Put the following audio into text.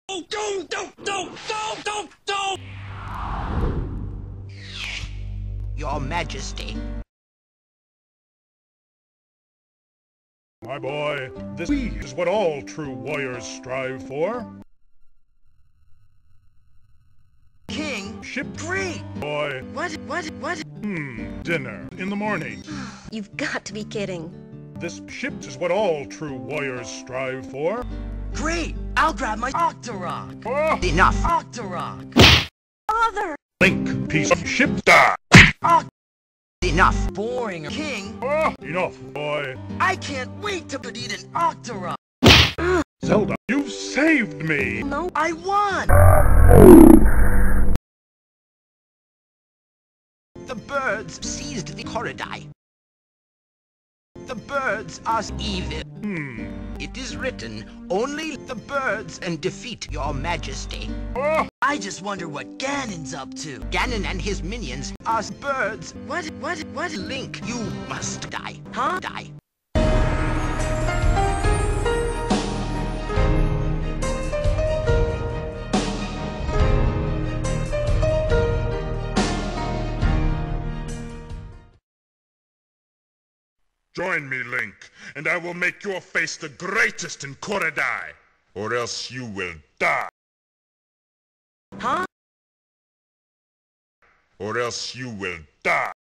Oh, don't! Your Majesty. My boy, this is what all true warriors strive for. King? Ship Great! boy. What? Dinner in the morning. You've got to be kidding. This ship is what all true warriors strive for. Great! I'll grab my Octorok! Ah! Enough! Octorok! Father! Link, piece of ship, die! Enough! Boring, King! Ah! Enough, boy. I can't wait to eat an Octorok! Zelda, you've saved me! No. I won! The birds seized the Korodai. The birds are evil. It is written, only the birds can defeat your Majesty. Ah! I just wonder what Ganon's up to. Ganon and his minions are birds. What? Link, you must die. Huh? Die. Join me, Link, and I will make your face the greatest in Korodai, or else you will die. Huh? Or else you will die.